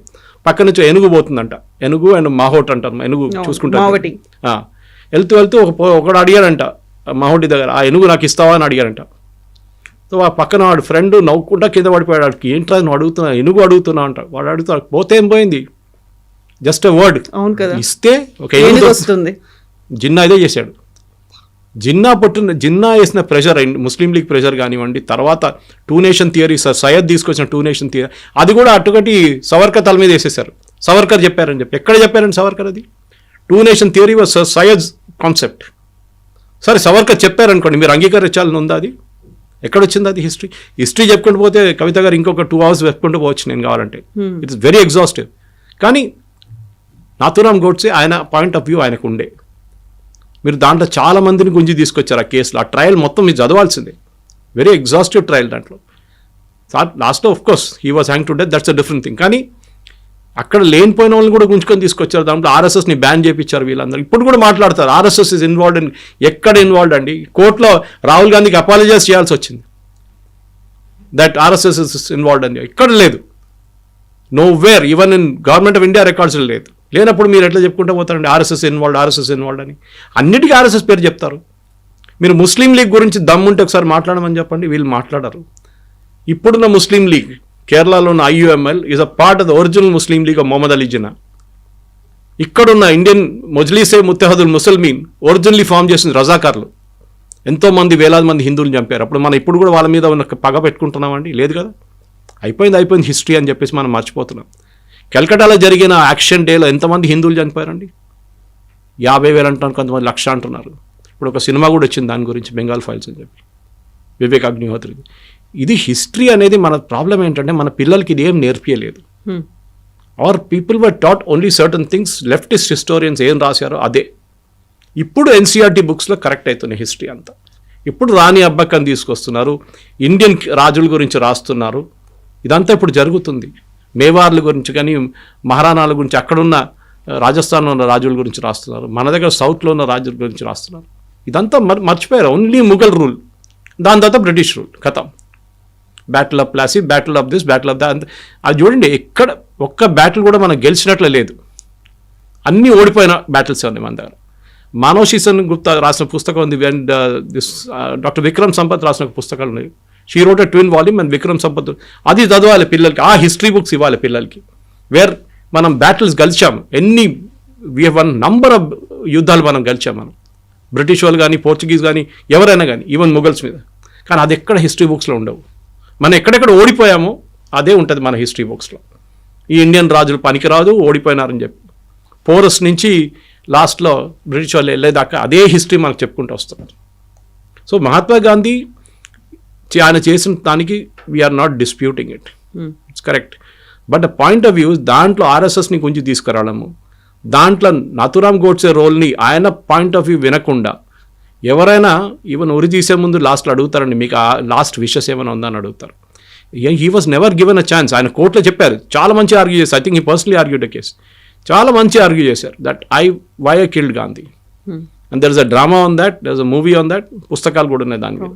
పక్క నుంచి ఏనుగు పోతుందంట. ఏనుగు అండ్ మాహోట్ అంటారు, ఏనుగు చూసుకుంటారు. వెళ్తూ ఒకడు అడిగాడంట మాహోటి దగ్గర, ఆ ఏనుగు నాకు ఇస్తావా అని అడిగాడంట. సో ఆ పక్కన వాడు ఫ్రెండ్ నవ్వుకుంటా కింద పడిపోయాడు. వాడికి ఏంట్రా నువ్వు అడుగుతున్నా, ఏనుగు అడుగుతున్నావు అంట. వాడు అడుగుతాడు, పోతే ఏం పోయింది, జస్ట్ ఎ వర్డ్ ఇస్తే ఒక ఏనుగు వస్తుంది. జిన్నా ఇదే చేశాడు. జిన్నా వేసిన ప్రెషర్, ముస్లిం లీగ్ ప్రెషర్ కానివ్వండి, తర్వాత 2 nation థియరీ, సయ్యద్ తీసుకొచ్చిన 2 nation థియరీ, అది కూడా అటుకటి సవర్కర్ తల మీద వేసేసారు. సవర్కర్ చెప్పారని చెప్పి. ఎక్కడ చెప్పారండి సవర్కర్? అది 2 nation theory was Syed concept. సరే సవర్కర్ చెప్పారనుకోండి, మీరు అంగీకరించాలని ఉందా? అది ఎక్కడొచ్చింది అది హిస్టరీ చెప్పుకుంటూ పోతే కవిత గారు ఇంకొక 2 hours చెప్పుకుంటూ పోవచ్చు నేను కావాలంటే. It's very exhaustive. కానీ నాథూరామ్ గోడ్సే ఆయన పాయింట్ ఆఫ్ వ్యూ ఆయనకు ఉండే. మీరు దాంట్లో చాలా మందిని గుంజి తీసుకొచ్చారు ఆ కేసులో. ఆ ట్రయల్ మొత్తం మీరు చదవాల్సిందే. వెరీ ఎగ్జాస్టివ్ ట్రయల్ దాంట్లో. లాస్ట్లో of course he was hang to death, that's a different thing. కానీ అక్కడ లేనిపోయిన వాళ్ళని కూడా గుంజుకొని తీసుకొచ్చారు. దాంట్లో ఆర్ఎస్ఎస్ని బ్యాన్ చేయించారు వీళ్ళందరూ. ఇప్పుడు కూడా మాట్లాడతారు ఆర్ఎస్ఎస్ ఇస్ ఇన్వాల్వ్డ్ ఇన్. ఎక్కడ ఇన్వాల్వ్డ్ అండి? కోర్టులో రాహుల్ గాంధీకి అపాలజైజ్ చేయాల్సి వచ్చింది దట్ ఆర్ఎస్ఎస్ ఇస్ ఇన్వాల్వ్డ్ అని. ఇక్కడ లేదు, know where, even in government of India records లేదు. లేనప్పుడు మీరు ఎట్లా చెప్పుకుంటూ పోతారండి ఆర్ఎస్ఎస్ ఇన్వాల్వ్డ్ అని? అన్నిటికీ ఆర్ఎస్ఎస్ పేరు చెప్తారు. మీరు ముస్లిం లీగ్ గురించి దమ్ముంటే ఒకసారి మాట్లాడమని చెప్పండి, వీళ్ళు మాట్లాడరు. ఇప్పుడున్న ముస్లిం లీగ్ కేరళలో ఉన్న IUML is a part of the original Muslim league of Mohammed Ali Jinnah. ఇక్కడున్న Indian Majlis-e Ittehadul Muslimeen originally form చేసిన రజాకార్లు. ఎంతోమంది వేలాది మంది హిందువులు చంపారు. అప్పుడు మనం ఇప్పుడు కూడా వాళ్ళ మీద ఉన్న పగ పెట్టుకుంటున్నామండి? లేదు కదా. అయిపోయింది హిస్టరీ అని చెప్పేసి మనం మర్చిపోతున్నాం. కలకటాలో జరిగిన యాక్షన్ డేలో ఎంతమంది హిందువులు చనిపోయారండి? 50,000 అంటున్నారు, కొంతమంది 1,00,000 అంటున్నారు. ఇప్పుడు ఒక సినిమా కూడా వచ్చింది దాని గురించి, బెంగాల్ ఫైల్స్ అని చెప్పి, వివేక్ అగ్నిహోత్రి. ఇది హిస్టరీ అనేది మన ప్రాబ్లం ఏంటంటే మన పిల్లలకి ఇది ఏం నేర్పియలేదు. Our people were taught only certain things. Leftist historians ఏం రాశారో అదే ఇప్పుడు NCERT బుక్స్లో కరెక్ట్ అవుతున్నాయి హిస్టరీ అంతా. ఇప్పుడు రాణి అబ్బక్కని తీసుకొస్తున్నారు, ఇండియన్ రాజుల గురించి రాస్తున్నారు. ఇదంతా ఇప్పుడు జరుగుతుంది. మేవార్ల గురించి కానీ మహారాణాల గురించి, అక్కడున్న రాజస్థాన్లో ఉన్న రాజుల గురించి రాస్తున్నారు. మన దగ్గర సౌత్లో ఉన్న రాజుల గురించి రాస్తున్నారు. ఇదంతా మర్చిపోయారు. ఓన్లీ ముఘల్ రూల్, దాని తర్వాత బ్రిటిష్ రూల్, కథం. Battle of Plassey, battle of this, battle of that. అది చూడండి, ఎక్కడ ఒక్క బ్యాటిల్ కూడా మనం గెలిచినట్లే లేదు. అన్నీ ఓడిపోయిన బ్యాటిల్స్ ఉన్నాయి మన దగ్గర. మానవ్ శీసన్ గుప్తా రాసిన పుస్తకం ఉంది, అండ్ డాక్టర్ విక్రమ్ సంపత్ రాసిన పుస్తకాలు ఉన్నాయి. She wrote a twin volume and Vikram Sampath. అది చదవాలి పిల్లలకి. ఆ హిస్టరీ బుక్స్ ఇవ్వాలి పిల్లలకి, వేర్ మనం బ్యాటిల్స్ గెలిచాము. We have won number of యుద్ధాలు మనం గెలిచాము. మనం బ్రిటిష్ వాళ్ళు కానీ, పోర్చుగీస్ కానీ, ఎవరైనా కానీ, ఈవెన్ ముఘల్స్ మీద. కానీ అది ఎక్కడ హిస్టరీ బుక్స్లో ఉండవు. మనం ఎక్కడెక్కడ ఓడిపోయామో అదే ఉంటుంది మన హిస్టరీ బుక్స్లో. ఈ ఇండియన్ రాజులు పనికిరాదు, ఓడిపోయినారని చెప్పి పోరస్ నుంచి లాస్ట్లో బ్రిటిష్ వాళ్ళు వెళ్ళేదాకా అదే హిస్టరీ మనకు చెప్పుకుంటూ వస్తున్నారు. సో మహాత్మా గాంధీ ఆయన చేసిన దానికి we're not disputing it, it's correct. But the point of view దాంట్లో ఆర్ఎస్ఎస్ని కొంచెం తీసుకురావడము, దాంట్లో నాథూరామ్ గోడ్సే రోల్ని ఆయన పాయింట్ ఆఫ్ వ్యూ వినకుండా ఎవరైనా ఈవెన్ ఉరి తీసే ముందు లాస్ట్లో అడుగుతారండి, మీకు ఆ లాస్ట్ విషెస్ ఏమైనా ఉందని అడుగుతారు. He was never given a chance. ఆయన కోర్టులో చెప్పారు, చాలా మంచి ఆర్గ్యూ చేశారు. I think he personally argued a case. చాలా మంచి ఆర్గ్యూ చేశారు that why I killed Gandhi. And there is a drama on that, there is a movie on that. పుస్తకాలు కూడా ఉన్నాయి దాని మీద.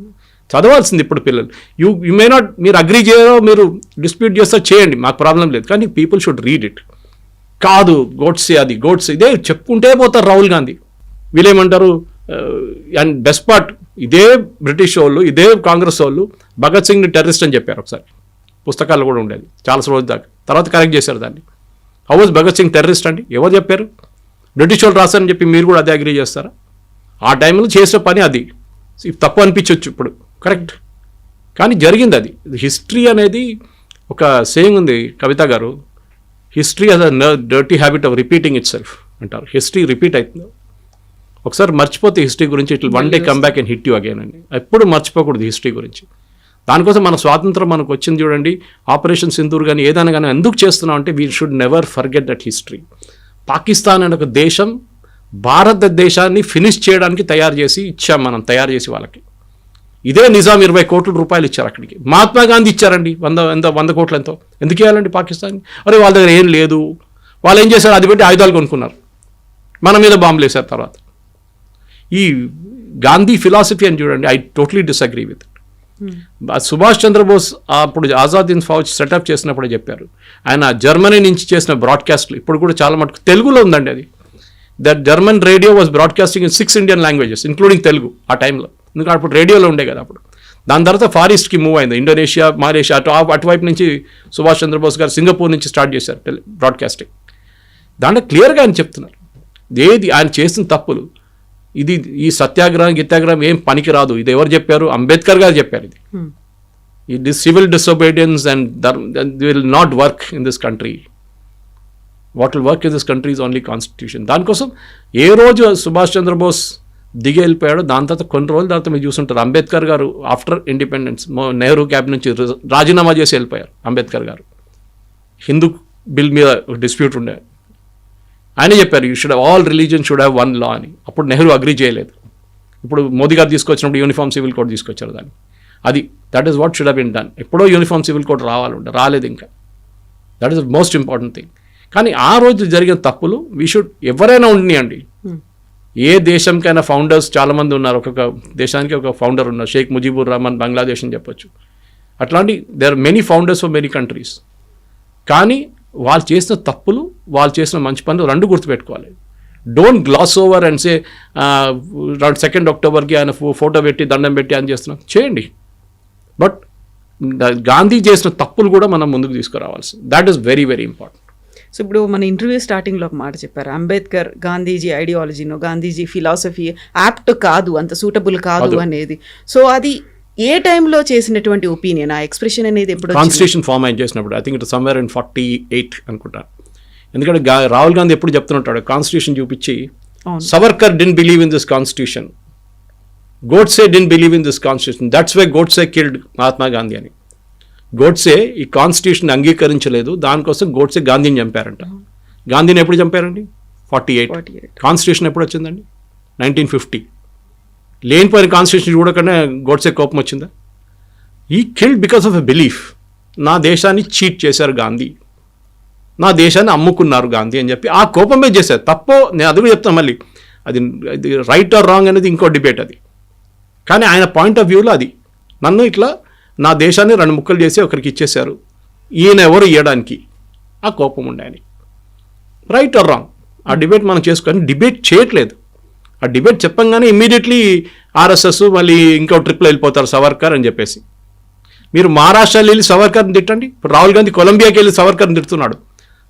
చదవాల్సింది ఇప్పుడు పిల్లలు. యూ మే నాట్, మీరు అగ్రీ చేయరో, మీరు డిస్ప్యూట్ చేస్తా చేయండి, మాకు ప్రాబ్లం లేదు. కానీ పీపుల్ షుడ్ రీడ్ ఇట్. కాదు గోడ్సే అది, గోడ్సే ఇదే చెప్పుకుంటే పోతారు రాహుల్ గాంధీ. వీళ్ళేమంటారు, అండ్ బెస్ట్ పార్ట్, ఇదే బ్రిటిష్ వాళ్ళు, ఇదే కాంగ్రెస్ వాళ్ళు భగత్ సింగ్ని టెర్రరిస్ట్ అని చెప్పారు ఒకసారి. పుస్తకాలు కూడా ఉండేది చాలా రోజు దాకా. తర్వాత కరెక్ట్ చేశారు దాన్ని. How was Bhagat Singh terrorist అండి? ఎవరు చెప్పారు? బ్రిటిష్ వాళ్ళు రాశారని చెప్పి మీరు కూడా అదే అగ్రీ చేస్తారా? ఆ టైంలో చేసిన పని అది. తప్పు అనిపించవచ్చు ఇప్పుడు, కరెక్ట్. కానీ జరిగింది అది. హిస్టరీ అనేది ఒక సేయింగ్ ఉంది కవిత గారు, history has a dirty habit of repeating it self అంటారు. హిస్టరీ రిపీట్ అవుతుంది. ఒకసారి మర్చిపోతే హిస్టరీ గురించి it will one day come back and hit you again అండి. ఎప్పుడు మర్చిపోకూడదు హిస్టరీ గురించి. దానికోసం మన స్వాతంత్రం మనకు వచ్చింది చూడండి, ఆపరేషన్ సింధూర్ కానీ ఏదైనా కానీ ఎందుకు చేస్తున్నాం అంటే we should never forget that history. Pakistan అనే ఒక దేశం భారతదేశాన్ని ఫినిష్ చేయడానికి తయారు చేసి ఇచ్చాం మనం, తయారు చేసి వాళ్ళకి. ఇదే నిజాం 20 కోట్ల రూపాయలు ఇచ్చారు అక్కడికి. మహాత్మా గాంధీ ఇచ్చారండి 100 కోట్లు ఎంతో. ఎందుకు ఇవ్వాలండి పాకిస్తాన్? అరే వాళ్ళ దగ్గర ఏం లేదు, వాళ్ళు ఏం చేశారు, అది పెట్టి ఆయుధాలు కొనుక్కున్నారు, మన మీద బాంబులు వేశారు. తర్వాత ఈ గాంధీ ఫిలాసఫీ అని చూడండి, I totally disagree with. Subhash Chandrabose అప్పుడు ఆజాద్ హింద్ ఫౌజ్ సెటప్ చేసినప్పుడే చెప్పారు. ఆయన జర్మనీ నుంచి చేసిన బ్రాడ్కాస్ట్లు ఇప్పుడు కూడా చాలా మటుకు తెలుగులో ఉందండి అది. That German radio was broadcasting in 6 Indian languages including Telugu ఆ టైంలో. ఎందుకంటే అప్పుడు రేడియోలో ఉండే కదా అప్పుడు. దాని తర్వాత ఫారిస్ట్కి మూవ్ అయింది, ఇండోనేషియా, మలేషియా, అటువైపు నుంచి సుభాష్ చంద్రబోస్ గారు సింగపూర్ నుంచి స్టార్ట్ చేశారు బ్రాడ్కాస్టింగ్. దాంట్లో క్లియర్గా ఆయన చెప్తున్నారు ఏది ఆయన చేసిన తప్పులు. ఇది ఈ సత్యాగ్రహం గిత్యాగ్రహం ఏం పనికి రాదు. ఇది ఎవరు చెప్పారు? అంబేద్కర్ గారు చెప్పారు. ఇది civil disobedience and will not work in this country. What will work in this country is only constitution. దానికోసం ఏ రోజు సుభాష్ చంద్రబోస్ దిగి వెళ్ళిపోయాడు. దాని తర్వాత కొన్ని రోజుల తర్వాత మీరు చూస్తుంటారు అంబేద్కర్ గారు ఆఫ్టర్ ఇండిపెండెన్స్ నెహ్రూ క్యాబినెట్ నుంచి రాజీనామా చేసి వెళ్ళిపోయారు అంబేద్కర్ గారు. హిందూ బిల్ మీద డిస్ప్యూట్ ఉండే, ఆయన చెప్పారు you should all religion should have one law అని. అప్పుడు నెహ్రూ అగ్రీ చేయలేదు. ఇప్పుడు మోదీ గారు తీసుకొచ్చినప్పుడు యూనిఫామ్ సివిల్ కోడ్ తీసుకొచ్చారు దాన్ని. అది that is what should have been done. ఎప్పుడో యూనిఫామ్ సివిల్ కోడ్ రాలేదు ఇంకా. That is the most important thing. కానీ ఆ రోజు జరిగిన తప్పులు వీ షుడ్ ఎవరైనా ఉండియండి, ఏ దేశంకైనా ఫౌండర్స్ చాలామంది ఉన్నారు. ఒక్కొక్క దేశానికి ఒక ఫౌండర్ ఉన్నారు. షేక్ ముజీబుర్ రహమాన్ బంగ్లాదేశ్ అని చెప్పొచ్చు. అట్లాంటి there are many founders for many countries. కానీ వాళ్ళు చేసిన తప్పులు, వాళ్ళు చేసిన మంచి పనులు రెండు గుర్తుపెట్టుకోవాలి. Don't glass over and say 2 అక్టోబర్కి ఆయన ఫోటో పెట్టి దండం పెట్టి అని చేస్తున్నాం, చేయండి. బట్ గాంధీ చేసిన తప్పులు కూడా మనం ముందుకు తీసుకురావాల్సి, that is very very important. So ఇప్పుడు మన ఇంటర్వ్యూ స్టార్టింగ్లో ఒక మాట చెప్పారు, అంబేద్కర్ గాంధీజీ ఐడియాలజీనో గాంధీజీ ఫిలాసఫీ యాప్ట్ కాదు, అంత సూటబుల్ కాదు అనేది. సో అది ఏ టైంలో చేసినటువంటి ఒపీనియన్, ఆ ఎక్స్ప్రెషన్ అనేది ఎప్పుడు? కాన్స్టిట్యూషన్ ఫామ్ అయిన చేసినప్పుడు, I think it somewhere in 48 అనుకుంటా. ఎందుకంటే రాహుల్ గాంధీ ఎప్పుడు చెప్తుంటాడు కాన్స్టిట్యూషన్ చూపించి, Savarkar didn't believe in this constitution, Godse didn't believe in this constitution, that's why Godse killed Mahatma Gandhi అని. గోడ్సే ఈ కాన్స్టిట్యూషన్ అంగీకరించలేదు, దానికోసం గోడ్సే గాంధీని చంపారంట. గాంధీని ఎప్పుడు చంపారండి? 48. కాన్స్టిట్యూషన్ ఎప్పుడు వచ్చిందండి? 1950. లేనిపోయిన కాన్స్టిట్యూషన్ చూడకుండా గోడ్సే కోపం వచ్చిందా? ఈ killed because of a belief. నా దేశాన్ని చీట్ చేశారు గాంధీ, నా దేశాన్ని అమ్ముకున్నారు గాంధీ అని చెప్పి ఆ కోపమే చేశారు. తప్పో నేను అది కూడా చెప్తాను మళ్ళీ, అది రైట్ ఆర్ రాంగ్ అనేది ఇంకో డిబేట్ అది. కానీ ఆయన పాయింట్ ఆఫ్ వ్యూలో అది, నన్ను ఇట్లా నా దేశాన్ని 2 ముక్కలు చేసి ఒకరికి ఇచ్చేశారు, ఈయన ఎవరు ఇవ్వడానికి, ఆ కోపం ఉండే అని. రైట్ ఆర్ రాంగ్ ఆ డిబేట్ మనం చేసుకొని డిబేట్ చేయట్లేదు. ఆ డిబేట్ చెప్పంగానే ఇమ్మీడియట్లీ ఆర్ఎస్ఎస్ మళ్ళీ ఇంకో ట్రిప్లో వెళ్ళిపోతారు సవర్కర్ అని చెప్పేసి. మీరు మహారాష్ట్రలో వెళ్ళి సవర్కర్ని తిట్టండి. ఇప్పుడు రాహుల్ గాంధీ కొలంబియాకి వెళ్ళి సవర్కర్ని తిడుతున్నాడు.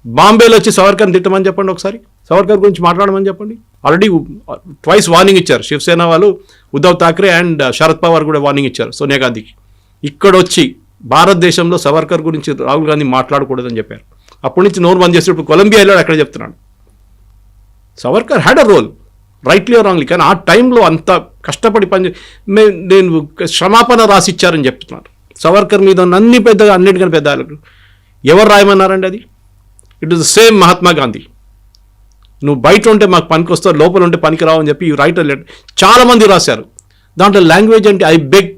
బాంబేలో వచ్చి సవర్కర్ని తిట్టమని చెప్పండి, ఒకసారి సవర్కర్ గురించి మాట్లాడమని చెప్పండి. ఆల్రెడీ ట్వైస్ వార్నింగ్ ఇచ్చారు శివసేన వాళ్ళు, ఉద్ధవ్ ఠాక్రే అండ్ శరద్ పవార్ కూడా వార్నింగ్ ఇచ్చారు సోనియా గాంధీకి. ఇక్కడ వచ్చి భారతదేశంలో సవర్కర్ గురించి రాహుల్ గాంధీ మాట్లాడకూడదని చెప్పారు. అప్పటి నుంచి నోరు బంద్ చేసి ఇప్పుడు కొలంబియా వెళ్ళాడు, అక్కడ చెప్తున్నాడు. Savarkar had a role, rightly or wrongly. కానీ ఆ టైంలో అంత కష్టపడి నేను క్షమాపణ రాసి ఇచ్చారని చెప్తున్నారు. సవర్కర్ మీద అన్ని పెద్దగా, అన్నిటికన్నా పెద్ద ఎవరు రాయమన్నారండి అది? It is the same Mahatma Gandhi. నువ్వు బయట ఉంటే మాకు పనికి వస్తావు, లోపల ఉంటే పనికి రావు అని చెప్పి రైట్ లెటర్ చాలామంది రాశారు. దాంట్లో లాంగ్వేజ్ అంటే I beg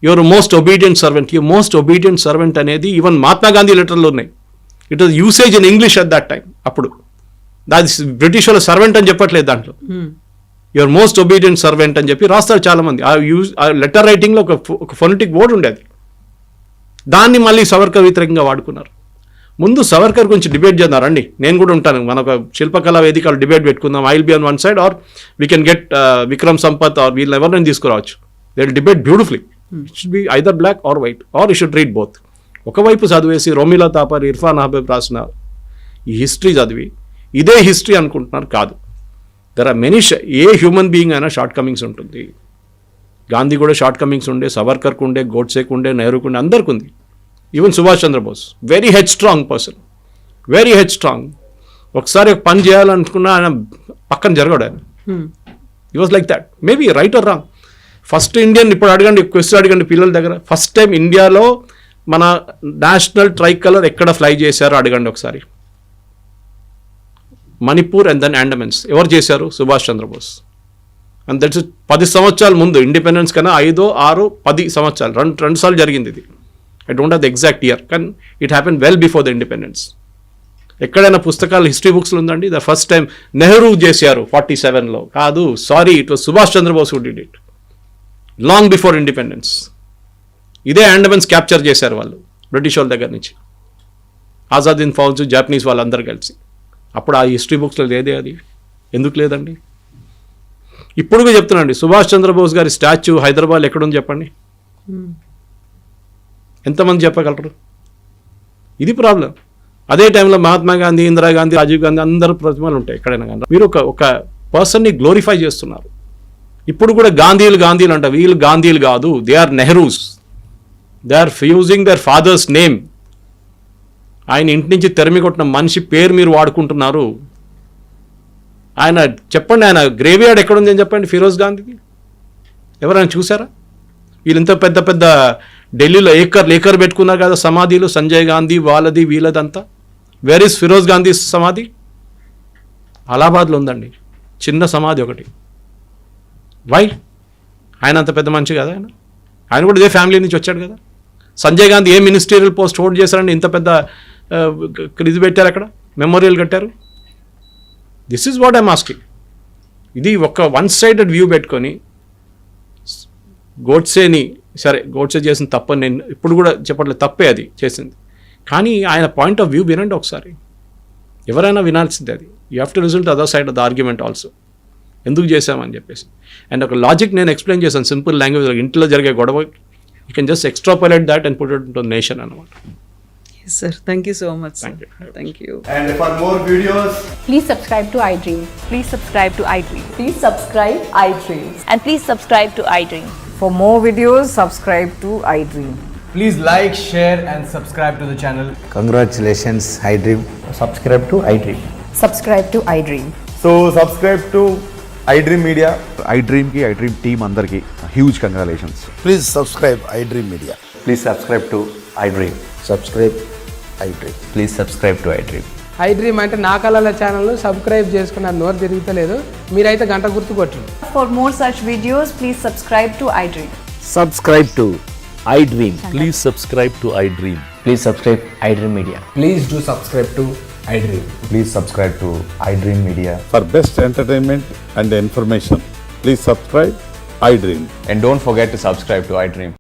your most obedient servant, your most obedient servant అనేది ఈవెన్ మహాత్మా గాంధీ లెటర్లో ఉన్నాయి. It was usage in English at that time. అప్పుడు దాని బ్రిటిష్ వాళ్ళ సర్వెంట్ అని చెప్పట్లేదు, దాంట్లో యువర్ మోస్ట్ ఒబీడియంట్ సర్వెంట్ అని చెప్పి రాస్తారు చాలామంది. ఆ లెటర్ రైటింగ్లో ఒక ఫొనెటిక్ వర్డ్ ఉండేది. దాన్ని మళ్ళీ సవర్కర్ వ్యతిరేకంగా వాడుకున్నారు. ముందు సవర్కర్ గురించి డిబేట్ చేద్దారండి, నేను కూడా ఉంటాను. మన ఒక శిల్పకళా వేదికలు డిబేట్ పెట్టుకుందాం. I will be on one side or we can get Vikram Sampath or వీళ్ళు ఎవరినైనా తీసుకురావచ్చు. They will debate beautifully. It should be either black or white or you should read both. ఒకవైపు చదివేసి రోమిలా తాపర్, ఇర్ఫాన్ హబీబ్ రాసిన ఈ హిస్టరీ చదివి ఇదే హిస్టరీ అనుకుంటున్నారు, కాదు. There are many, a human being అయినా షార్ట్ కమింగ్స్ ఉంటుంది. గాంధీ కూడా షార్ట్ కమింగ్స్ ఉండే, సవర్కర్కు ఉండే, గోడ్సేకు ఉండే, నెహ్రూకు ఉండే, అందరికి ఉంది. Even Subhash Chandrabose very headstrong person, very headstrong. ఒకసారి ఒక పని చేయాలనుకున్నా ఆయన పక్కన జరగడు. ఆయన he was like that. Maybe right or wrong. First Indian, ఇప్పుడు అడగండి, క్వశ్చన్ అడగండి పిల్లల దగ్గర, ఫస్ట్ టైం ఇండియాలో మన నేషనల్ ట్రై కలర్ ఎక్కడ ఫ్లై చేశారో అడగండి ఒకసారి. Manipur and then Andamans. ఎవరు చేశారు? సుభాష్ చంద్రబోస్. అండ్ దట్స్ 10 సంవత్సరాల ముందు, ఇండిపెండెన్స్ కన్నా 5, 6, 10 సంవత్సరాలు, రెండు సార్లు జరిగింది ఇది. I don't have the exact year, కానీ it happen well before the independence. ఎక్కడైనా పుస్తకాలు, హిస్టరీ బుక్స్లో ఉందండి ద ఫస్ట్ టైం నెహ్రూ చేశారు 47లో? కాదు, sorry, it was Subhash Chandrabose who did it long before independence. ఇదే అండమాన్స్ క్యాప్చర్ చేశారు వాళ్ళు బ్రిటిష్ వాళ్ళ దగ్గర నుంచి, ఆజాదీన్ ఫౌజ్, జాపనీస్ వాళ్ళందరూ కలిసి. అప్పుడు ఆ హిస్టరీ బుక్స్లో లేదే అది, ఎందుకు లేదండి? ఇప్పుడుగా చెప్తున్నాండి, సుభాష్ చంద్రబోస్ గారి స్టాచ్యూ హైదరాబాద్ ఎక్కడుంది చెప్పండి, ఎంతమంది చెప్పగలరు? ఇది ప్రాబ్లం. అదే టైంలో మహాత్మా గాంధీ, ఇందిరాగాంధీ, రాజీవ్ గాంధీ అందరూ ప్రతిమలు ఉంటాయి ఎక్కడైనా. కానీ మీరు ఒక పర్సన్ని గ్లోరిఫై చేస్తున్నారు. ఇప్పుడు కూడా గాంధీలు అంట, వీళ్ళు గాంధీలు కాదు, they are Nehrus. They are using their father's name. ఆయన ఇంటి నుంచి తెరమి కొట్టిన మనిషి పేరు మీరు వాడుకుంటున్నారు. ఆయన చెప్పండి, ఆయన గ్రేవ్ యార్డ్ ఎక్కడుంది అని చెప్పండి ఫిరోజ్ గాంధీది. ఎవరైనా చూసారా? వీళ్ళు ఇంత పెద్ద పెద్ద ఢిల్లీలో ఏకర్ పెట్టుకున్నారు కదా సమాధిలు, సంజయ్ గాంధీ వాళ్ళది వీళ్ళదంతా. వేర్ ఈస్ ఫిరోజ్ గాంధీ సమాధి? అలహాబాద్లో ఉందండి, చిన్న సమాధి ఒకటి. వై? ఆయన అంత పెద్ద మనిషి కదా ఆయన కూడా ఇదే ఫ్యామిలీ నుంచి వచ్చాడు కదా. సంజయ్ గాంధీ ఏ మినిస్టీరియల్ పోస్ట్ హోల్డ్ చేశారండి? ఇంత పెద్ద ఇది పెట్టారు అక్కడ, మెమోరియల్ కట్టారు. This is what I'm asking. ఇది ఒక వన్ సైడెడ్ వ్యూ పెట్టుకొని గోడ్సేని, సరే గోడ్సే చేసిన తప్పని నేను ఇప్పుడు కూడా చెప్పట్లేదు, తప్పే అది చేసింది, కానీ ఆయన పాయింట్ ఆఫ్ వ్యూ వినండి ఒకసారి. ఎవరైనా వినాల్సిందే అది. You have to listen to other side of the argument also, ఎందుకు చేశామని చెప్పేసి. అండ్ ఒక లాజిక్ నేను ఎక్స్ప్లెయిన్ చేశాను, సింపుల్ లాంగ్వేజ్. ఇంట్లో జరిగే గొడవ you can just extrapolate that and put it into nation అనమాట. Sir thank you so much. Thank you. Thank you. And for more videos, Please subscribe to iDream. Please subscribe to iDream. Please subscribe iDream. And please subscribe to iDream. For more videos, subscribe to iDream. please like, share, and subscribe to the channel. Congratulations, iDream. subscribe to iDream. Subscribe to iDream. So subscribe to iDream Media. iDream ki iDream team andarki huge congratulations. Please subscribe iDream Media. Please subscribe to iDream. Subscribe iDream. Please subscribe to iDream. iDream అంటే నా కళల channel subscribe చేసుకున్న నోరు తిరుగుతలేదు, మీరైతే గంట గుర్తు కొట్టండి. For more such videos, please subscribe to iDream. Subscribe to iDream. Please subscribe to iDream. Please subscribe iDream Media. Please do subscribe to iDream. Please subscribe to iDream Media. For best entertainment and information, please subscribe iDream. And don't forget to subscribe to iDream.